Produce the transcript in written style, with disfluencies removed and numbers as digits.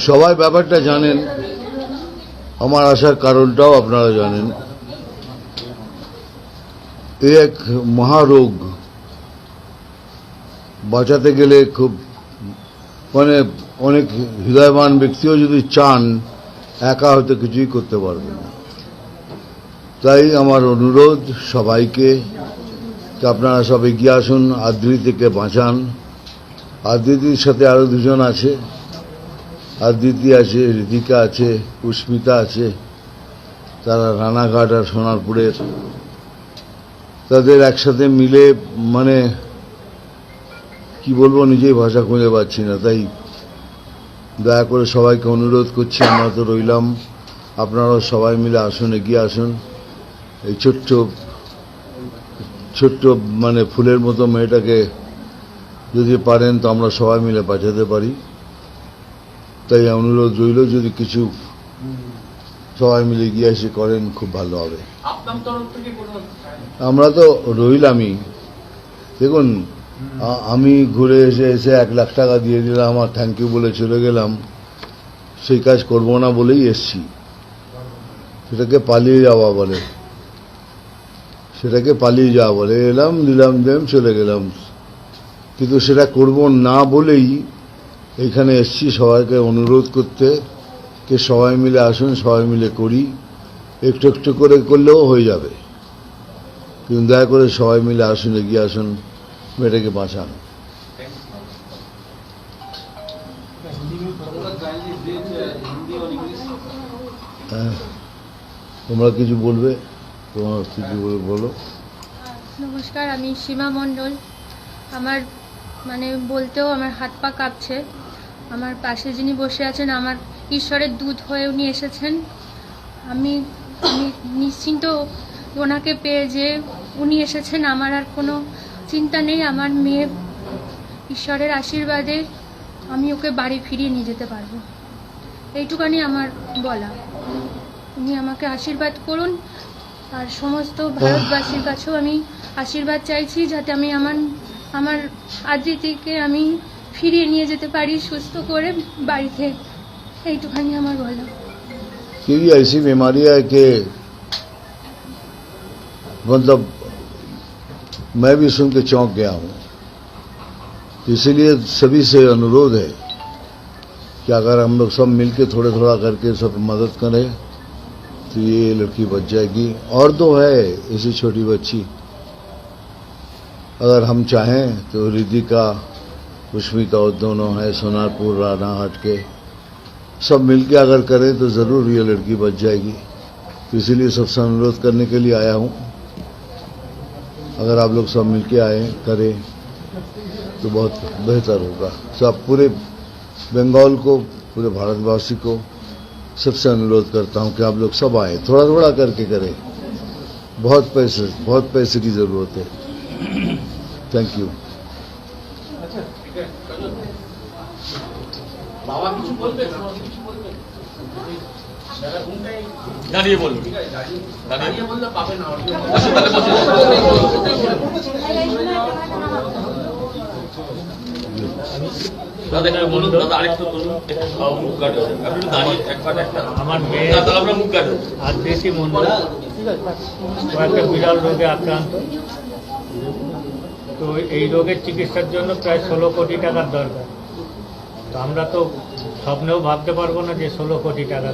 সবাই ব্যাপারটা জানেন, আমার আসার কারণটাও আপনারা জানেন। এই এক মহারোগ, বাঁচাতে গেলে খুব অনেক হৃদয়বান ব্যক্তিও যদি চান, একা হয়তো কিছুই করতে পারবেন না। তাই আমার অনুরোধ সবাইকে, আপনারা সব এগিয়ে আসুন, আদ্রিতিকে বাঁচান। আদ্রিতির সাথে আরো দুজন আছে, আদ্রিতি আছে, ঋতিকা আছে, পুষ্মিতা আছে, তারা রানাঘাট আর সোনারপুরের। তাদের একসাথে মিলে কি বলবো, নিজেই ভাষা খুঁজে পাচ্ছি না। তাই দয়া করে সবাইকে অনুরোধ করছি, আমরা তো রইলাম, আপনারাও সবাই মিলে আসুন, এগিয়ে আসুন। এই ছোট্ট ফুলের মতো মেয়েটাকে যদি পারেন তো আমরা সবাই মিলে বাঁচাতে পারি। তাই অনুরোধ রইল, যদি কিছু সবাই মিলে এগিয়ে এসে করেন খুব ভালো হবে। আমরা তো রইলামই। দেখুন, আমি ঘুরে এসে 1 লাখ টাকা দিয়ে দিলাম আর থ্যাংক ইউ বলে চলে গেলাম, সেই কাজ করবো না বলেই এসছি। সেটাকে পালিয়ে যাওয়া বলে, এলাম, দিলাম, চলে গেলাম। কিন্তু সেটা করব না বলেই এখানে এসছি সবাইকে অনুরোধ করতে, কে সবাই মিলে আসুন, সবাই মিলে করি। একটু একটু করে করলেও হয়ে যাবে, কিন্তু দয়া করে সবাই মিলে আসুন, এগিয়ে আসুন, মেয়েটাকে বাঁচান। তোমরা কিছু বলবে? তোমার কিছু বলো। নমস্কার, আমি সীমা মণ্ডল। আমার বলতেও আমার হাত পা কাঁপছে। আমার পাশে যিনি বসে আছেন, আমার ঈশ্বরের দূত হয়ে উনি এসেছেন। আমি নিশ্চিন্ত ওনাকে পেয়ে যে উনি এসেছেন, আমার আর কোনো চিন্তা নেই। আমার মেয়ে ঈশ্বরের আশীর্বাদে আমি ওকে বাড়ি ফিরিয়ে নিয়ে যেতে পারবো, এইটুকানি আমার বলা। উনি আমাকে আশীর্বাদ করুন, আর সমস্ত ভারতবাসীর কাছেও আমি আশীর্বাদ চাইছি, যাতে আমি আমার আদ্রিতিকে আমি ফিরিয়ে নিয়ে যেতে পারি সুস্থ করে বাড়িতে, এইটুখানি আমার বলা। क्योंकि ऐसी बीमारी है कि मैं भी सुन के चौंक गया हूं। इसलिए सभी से अनुरोध है कि अगर हम लोग सब मिलके थोड़ा करके सब मदद करें तो ये लड़की बच जाएगी। और तो है ऐसी छोटी बच्ची, अगर हम चाहें तो ऋतिका, पुष्मिता और दोनों है, सोनारपुर रानाघाट के, सब मिलके अगर करें तो जरूर ये लड़की बच जाएगी। तो इसीलिए सबसे अनुरोध करने के लिए आया हूं। अगर आप लोग सब मिलके आए करें तो बहुत बेहतर होगा। सब पूरे बंगाल को, पूरे भारतवासी को सबसे अनुरोध करता हूं कि आप लोग सब आए, थोड़ा करके करें। बहुत पैसे की जरूरत है। Thank you. দাঁড়িয়ে বলুন, দাঁড়িয়ে বললে পাবে না। আমার মেয়ে আদ্রিতি মণ্ডল একটা বিরল রোগে আক্রান্ত। তো এই রোগের চিকিৎসার জন্য প্রায় 16 কোটি টাকার দরকার। তো আমরা তো স্বপ্নেও ভাবতে পারবো না যে 16 কোটি টাকা